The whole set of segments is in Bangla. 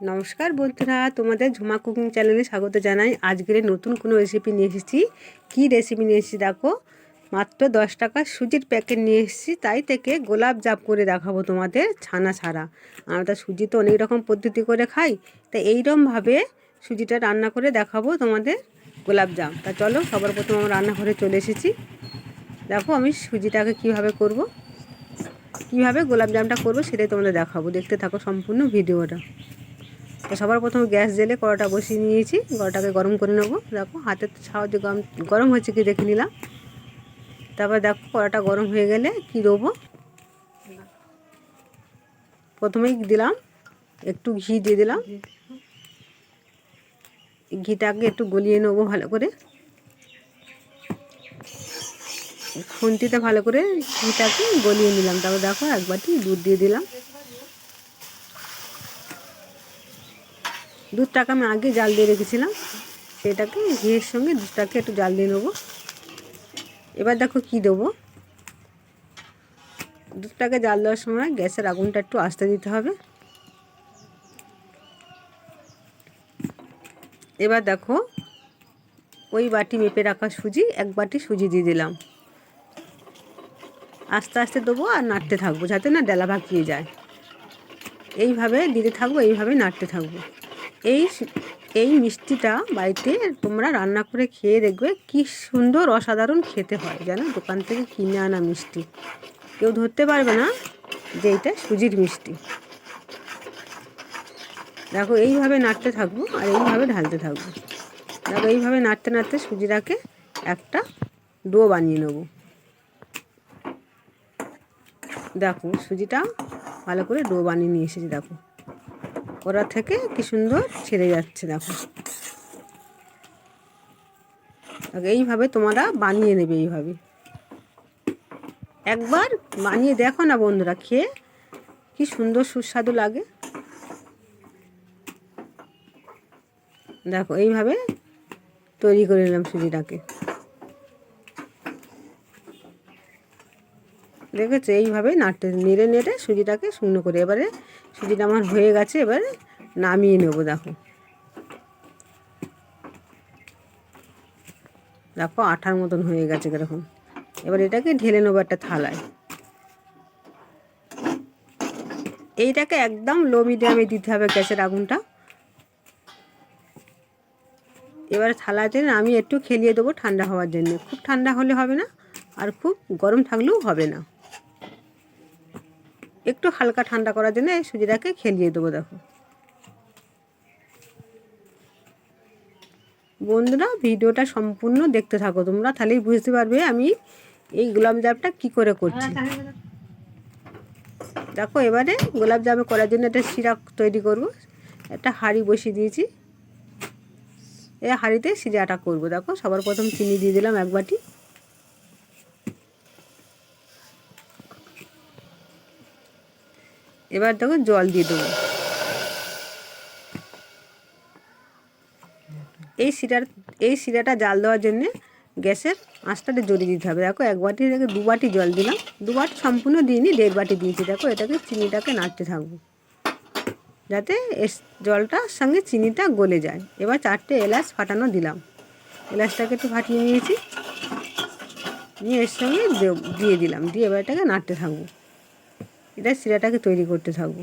নমস্কার বন্ধুরা, তোমাদের ঝুমা কুকিং চ্যানেলে স্বাগত জানাই। আজকের নতুন কোনো রেসিপি নিয়ে এসেছি। কী রেসিপি নিয়ে এসেছি দেখো, মাত্র 10 টাকা সুজির প্যাকেট নিয়ে এসেছি। তাই থেকে গোলাপ জাম করে দেখাবো তোমাদের, ছানা ছাড়া। আমরা সুজি তো অনেক রকম পদ্ধতি করে খাই, তাই এইরকমভাবে সুজিটা রান্না করে দেখাবো তোমাদের গোলাপ জাম। তা চলো, সবার প্রথম আমরা রান্নাঘরে চলে এসেছি। দেখো আমি সুজিটাকে কিভাবে করব, কীভাবে গোলাপ জামটা করবো সেটাই তোমাদের দেখাবো। দেখতে থাকো সম্পূর্ণ ভিডিওটা। তো সবার প্রথমে গ্যাস জেলে কড়াটা বসিয়ে নিয়েছি। কড়াটাকে গরম করে নেবো। দেখো হাতের সাহায্যে গরম হয়েছে কি দেখে নিলাম। তারপর দেখো কড়াটা গরম হয়ে গেলে কি দেবো, প্রথমেই দিলাম একটু ঘি দিয়ে দিলাম। ঘিটাকে একটু গলিয়ে নেবো ভালো করে, খুন্তিতে ভালো করে ঘিটাকে গলিয়ে নিলাম। তারপর দেখো এক বাটি দুধ দিয়ে দিলাম। দুধটাকে আমি আগে জাল দিয়ে রেখেছিলাম, সেটাকে ঘিয়ের সঙ্গে দুধটাকে একটু জাল দিয়ে নেবো। এবার দেখো কি দেবো, দুধটাকে জাল দেওয়ার সময় গ্যাসের আগুনটা একটু আস্তে দিতে হবে। এবার দেখো ওই বাটি মেপে রাখা সুজি, এক বাটি সুজি দিয়ে দিলাম। আস্তে আস্তে দেবো আর নাড়তে থাকবো যাতে না ডেলা ভাঙিয়ে যায়। এইভাবে দিতে থাকবো, এইভাবে নাড়তে থাকবো। এই মিষ্টিটা বাড়িতে তোমরা রান্না করে খেয়ে দেখবে কি সুন্দর অসাধারণ খেতে হয়, যেন দোকান থেকে কিনে আনা মিষ্টি। কেউ ধরতে পারবে না যে এইটা সুজির মিষ্টি। দেখো এইভাবে নাড়তে থাকবো আর এইভাবে ঢালতে থাকবো। দেখো এইভাবে নাড়তে নাড়তে সুজিটাকে একটা ডো বানিয়ে নেব। দেখো সুজিটা ভালো করে ডো বানিয়ে নিয়ে এসেছি। দেখো কড়া থেকে কি সুন্দর ছেড়ে যাচ্ছে। দেখো এইভাবে তোমরা বানিয়ে নেবে। এইভাবে একবার বানিয়ে দেখো না বন্ধুরা, খেয়ে কি সুন্দর সুস্বাদু লাগে। দেখো এইভাবে তৈরি করে নিলাম সুজিটাকে। দেখেছো এইভাবে নেড়ে নেড়ে সুজিটাকে শুকনো করে, এবারে সুজিটা আমার হয়ে গেছে। এবারে নামিয়ে নেবো। দেখো দেখো আঠার মতন হয়ে গেছে এরকম। এবার এটাকে ঢেলে নেবো একটা থালায়। এইটাকে একদম লো মিডিয়ামে দিতে হবে গ্যাসের আগুনটা। এবারে থালাতে আমি একটু খেলিয়ে দেবো ঠান্ডা হওয়ার জন্য। খুব ঠান্ডা হলে হবে না, আর খুব গরম থাকলেও হবে না। একটু হালকা ঠান্ডা করার জন্য এই সুজিটাকে খেলিয়ে দেবো। দেখো বন্ধুরা, ভিডিওটা সম্পূর্ণ দেখতে থাকো তোমরা, তাহলেই বুঝতে পারবে আমি এই গোলাপ জামটা কী করে করছি। দেখো এবারে গোলাপ জামে করার জন্য একটা শিরা তৈরি করব। একটা হাঁড়ি বসিয়ে দিয়েছি, এই হাঁড়িতে শিরাটা করব। দেখো সবার প্রথম চিনি দিয়ে দিলাম এক বাটি। এবার দেখো জল দিয়ে দেবো। এই শিরাটা জাল দেওয়ার জন্যে গ্যাসের আঁচটাতে জড়িয়ে দিতে হবে। দেখো এক বাটি থেকে 2 বাটি জল দিলাম। 2 বাটি সম্পূর্ণ দিইনি, 1.5 বাটি দিয়েছি। দেখো এটাকে চিনিটাকে নাড়তে থাকবো যাতে জলটার সঙ্গে চিনিটা গলে যায়। এবার 4টে এলাচ ফাটানো দিলাম। এলাচটাকে একটু ফাটিয়ে নিয়েছি, নিয়ে এর সঙ্গে দিয়ে দিলাম। দিয়ে এবার এটাকে নাড়তে থাকবো। এটা শিরাটাকে তৈরি করতে থাকবো।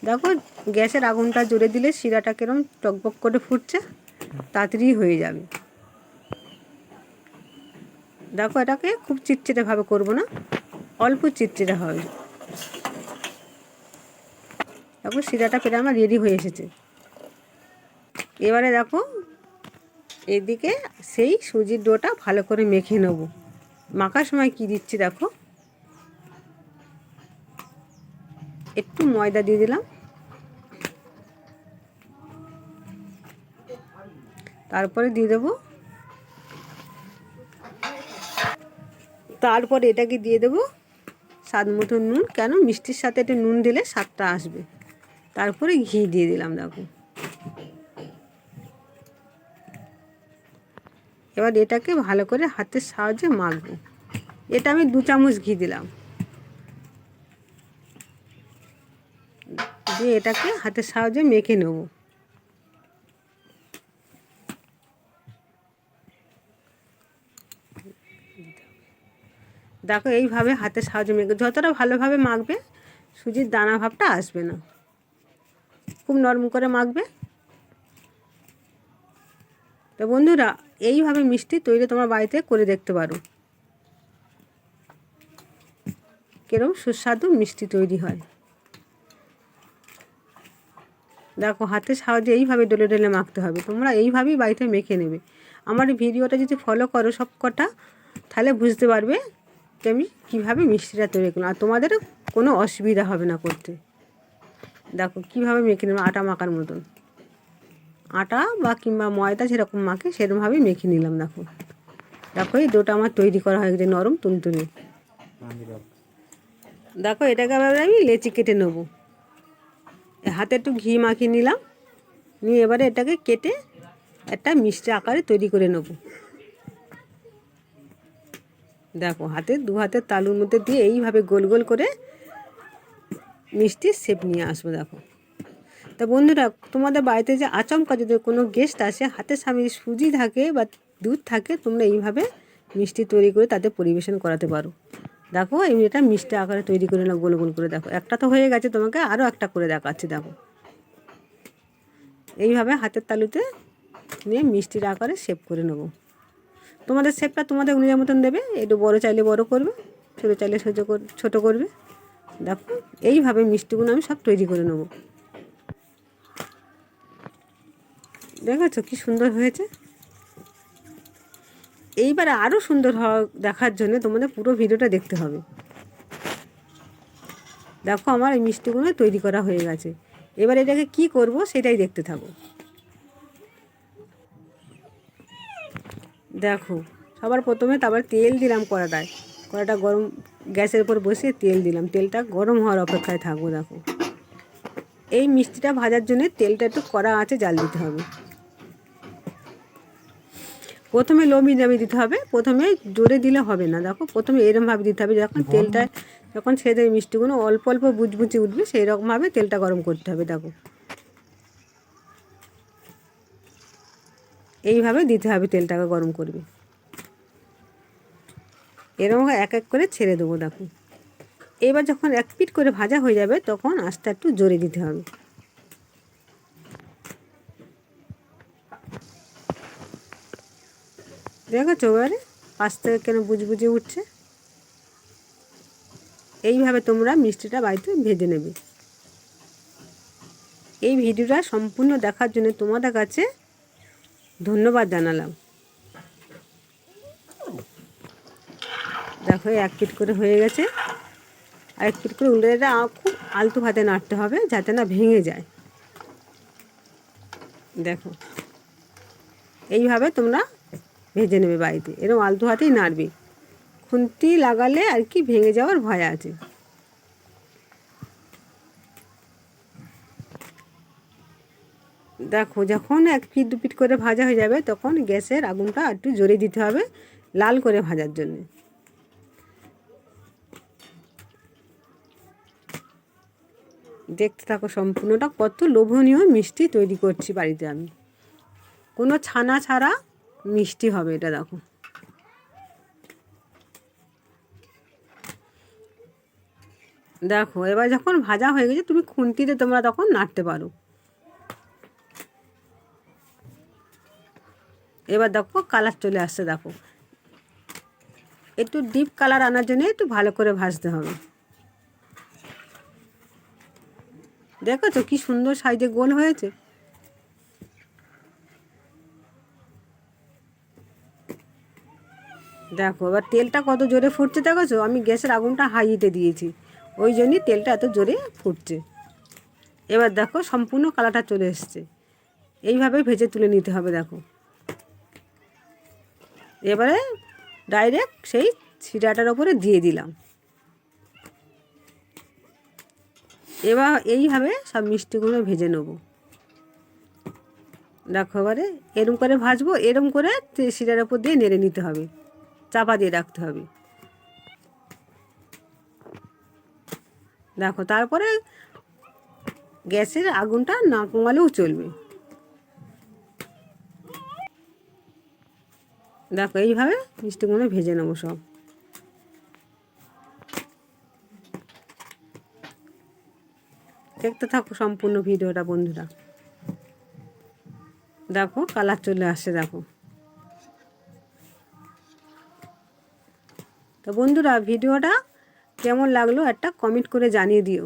দেখো গ্যাসের আগুনটা জোরে দিলে শিরাটা কিরম টকবক করে ফুটছে, তাড়াতাড়ি হয়ে যাবে। দেখো এটাকে খুব চিটচিটেভাবে করবো না, অল্প চিটচিটে হবে। দেখো শিরাটা প্রায় আমার রেডি হয়ে এসেছে। এবারে দেখো এদিকে সেই সুজির ডোটা ভালো করে মেখে নেব। মাখার সময় কি দিচ্ছি দেখো, একটু ময়দা দিয়ে দিলাম। তারপরে দিয়ে দেবো, তারপরে এটাকে দিয়ে দেবো স্বাদ মতো নুন, কেন মিষ্টির সাথে একটু নুন দিলে স্বাদটা আসবে। তারপরে ঘি দিয়ে দিলাম। দেখো এবার এটাকে ভালো করে হাতের সাহায্যে মাখবো। এটা আমি 2 চামচ ঘি দিলাম। দিয়ে এটাকে হাতের সাহায্যে মেখে নেব। দেখো এইভাবে হাতের সাহায্যে মেখে যতটা ভালোভাবে মাখবে সুজির দানা ভাবটা আসবে না, খুব নরম করে মাখবে। তো বন্ধুরা এইভাবে মিষ্টি তৈরি তোমার বাড়িতে করে দেখতে পারো, কিরকম সুস্বাদু মিষ্টি তৈরি হয়। দেখো হাতের সাহায্যে এইভাবে ডলে ডলে মাখতে হবে, তোমরা এইভাবেই বাড়িতে মেখে নেবে। আমার এই ভিডিওটা যদি ফলো করো সব কটা, তাহলে বুঝতে পারবে যে আমি কীভাবে মিষ্টিটা তৈরি করলাম, আর তোমাদেরও কোনো অসুবিধা হবে না করতে। দেখো কীভাবে মেখে নেবে, আটা মাখার মতন, আটা বা কিংবা ময়দা যেরকম মাখে সেরকমভাবেই মেখে নিলাম। দেখো দেখো এই ডোটা আমার তৈরি করা হয়ে গেছে, নরম তুলতুলে। দেখো এটাকে আবার আমি লেচি কেটে নেবো। হাতে একটু ঘি মাখিয়ে নিলাম, নিয়ে এবারে এটাকে কেটে একটা মিষ্টি আকারে তৈরি করে নেব। দেখো দু হাতের তালুর মধ্যে দিয়ে এইভাবে গোল গোল করে মিষ্টির শেপ নিয়ে আসবো। দেখো তা বন্ধুরা তোমাদের বাড়িতে যে আচমকা যদি কোনো গেস্ট আসে, হাতের সামনে সুজি থাকে বা দুধ থাকে, তোমরা এইভাবে মিষ্টি তৈরি করে তাদের পরিবেশন করাতে পারো। দেখো এমনি এটা মিষ্টি আকারে তৈরি করে না গোল গোল করে। দেখো একটা তো হয়ে গেছে, তোমাকে আরও একটা করে দেখাচ্ছি। দেখো এইভাবে হাতের তালুতে নিয়ে মিষ্টির আকারে শেপ করে নেব। তোমাদের শেপটা তোমাদের অনুযায়ী মতন দেবে, একটু বড়ো চাইলে বড়ো করবে, ছোটো চাইলে ছোটো করবে। দেখো এইভাবে মিষ্টিগুলো আমি সব তৈরি করে নেব। দেখেছো কি সুন্দর হয়েছে। এইবারে আরও সুন্দর দেখার জন্য তোমাদের পুরো ভিডিওটা দেখতে হবে। দেখো আমার এই মিষ্টিগুলো তৈরি করা হয়ে গেছে, এবার এটাকে কি করব সেটাই দেখতে থাকো। দেখো সবার প্রথমে তারপর তেল দিলাম কড়াটায়, কড়াটা গরম গ্যাসের উপর বসিয়ে তেল দিলাম, তেলটা গরম হওয়ার অপেক্ষায় থাকবো। দেখো এই মিষ্টিটা ভাজার জন্য তেলটা একটু কড়া আঁচে জাল দিতে হবে। প্রথমে লো মিডিয়ামে দিতে হবে, প্রথমে জোরে দিলে হবে না। দেখো প্রথমে এরমভাবে দিতে হবে, যখন তেলটা যখন ছেড়ে দেবে মিষ্টিগুলো অল্প অল্প বুচবুচি উঠবে, সেই রকমভাবে তেলটা গরম করতে হবে। দেখো এইভাবে দিতে হবে, তেলটাকে গরম করবে, এরকম এক এক করে ছেড়ে দেবো। দেখো এবার যখন এক পিঠ করে ভাজা হয়ে যাবে তখন আঁচটা একটু জোরে দিতে হবে। দেখেছো এবারে পাশ থেকে কেন বুঝবুঝে উঠছে। এইভাবে তোমরা মিষ্টিটা বাড়িতে ভেজে নেবে। এই ভিডিওটা সম্পূর্ণ দেখার জন্য তোমাদের কাছে ধন্যবাদ জানালাম। দেখো এক পিঠ করে হয়ে গেছে, আর এক পিঠ করে উল্টে খুব আলতো হাতে নাড়তে হবে যাতে না ভেঙে যায়। দেখো এইভাবে তোমরা ভেজে নেবে বাড়িতে, এরকম আলতো হাতেই নাড়বে, খুন্তি লাগালে আর কি ভেঙে যাওয়ার ভয় আছে। দেখো যখন এক পিঠ দু পিঠ করে ভাজা হয়ে যাবে তখন গ্যাসের আগুনটা একটু জোরে দিতে হবে লাল করে ভাজার জন্য। দেখতে থাকো সম্পূর্ণটা, কত লোভনীয় মিষ্টি তৈরি করছি বাড়িতে আমি, কোনো ছানা ছাড়া মিষ্টি হবে এটা। দেখো দেখো এবার যখন ভাজা হয়ে গেছে তুমি খুন্তিতে তোমরা তখন নাড়তে পারো। এবার দেখো কালার চলে আসছে। দেখো একটু ডিপ কালার আনার জন্য একটু ভালো করে ভাজতে হবে। দেখেছো কি সুন্দর সাইজে গোল হয়েছে। দেখো এবার তেলটা কত জোরে ফুটছে, দেখেছো আমি গ্যাসের আগুনটা হাইতে দিয়েছি, ওই জন্যই তেলটা এত জোরে ফুটছে। এবার দেখো সম্পূর্ণ কালারটা চলে এসছে, এইভাবে ভেজে তুলে নিতে হবে। দেখো এবারে ডাইরেক্ট সেই শিরাটার ওপরে দিয়ে দিলাম। এবার এইভাবে সব মিষ্টিগুলো ভেজে নেব। দেখো এবারে এরম করে ভাজবো, এরম করে শিরার ওপর দিয়ে নেড়ে নিতে হবে, চাপা দিয়ে রাখতে হবে। দেখো তারপরে গ্যাসের আগুনটা না কমালেও চলবে। দেখো এইভাবে মিষ্টিগুলো ভেজে নেবো সব। দেখতে থাকো সম্পূর্ণ ভিডিওটা বন্ধুরা। দেখো কালার চলে আসছে দেখো। তো বন্ধুরা ভিডিওটা কেমন লাগলো একটা কমেন্ট করে জানিয়ে দিও।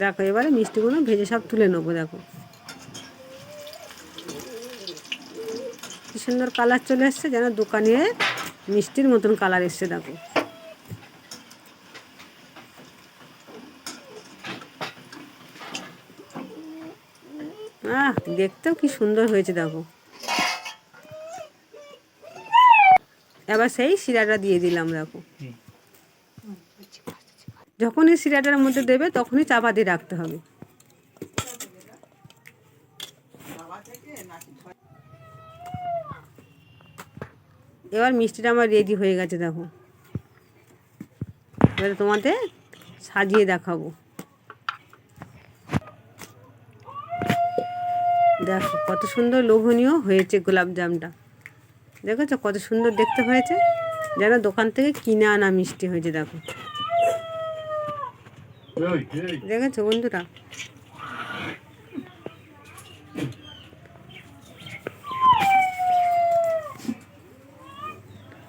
দেখো এবারে মিষ্টিগুলো ভেজে সব তুলে নেবো। দেখো কি সুন্দর কালার চলে এসছে, যেন দোকানে মিষ্টির মতন কালার এসছে। দেখো দেখতেও কি সুন্দর হয়েছে দেখো। এবার সেই শিরাটা দিয়ে দিলাম। দেখো যখনই শিরাটার মধ্যে দেবে তখনই চাপা দিয়ে রাখতে হবে। এবার মিষ্টিটা আমার রেডি হয়ে গেছে। দেখো এবার তোমাদের সাজিয়ে দেখাবো। দেখো কত সুন্দর লোভনীয় হয়েছে গোলাপজামটা। দেখেছো কত সুন্দর দেখতে হয়েছে, যেন দোকান থেকে কিনে আনা মিষ্টি হয়েছে। দেখো দেখেছো বন্ধুরা।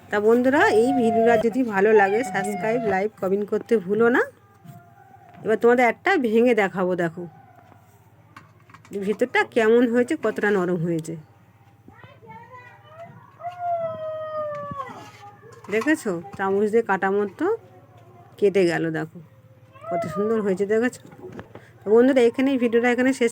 তা বন্ধুরা এই ভিডিওটা যদি ভালো লাগে সাবস্ক্রাইব লাইক কমেন্ট করতে ভুলো না। এবার তোমাদের একটা ভেঙে দেখাবো। দেখো ভিতরটা কেমন হয়েছে, কতটা নরম হয়েছে। দেখেছো চামচ দিয়ে কাটা মতো কেটে গেল। দেখো কত সুন্দর হয়েছে দেখেছো। বন্ধুরা এখানেই ভিডিওটা এখানে শেষ।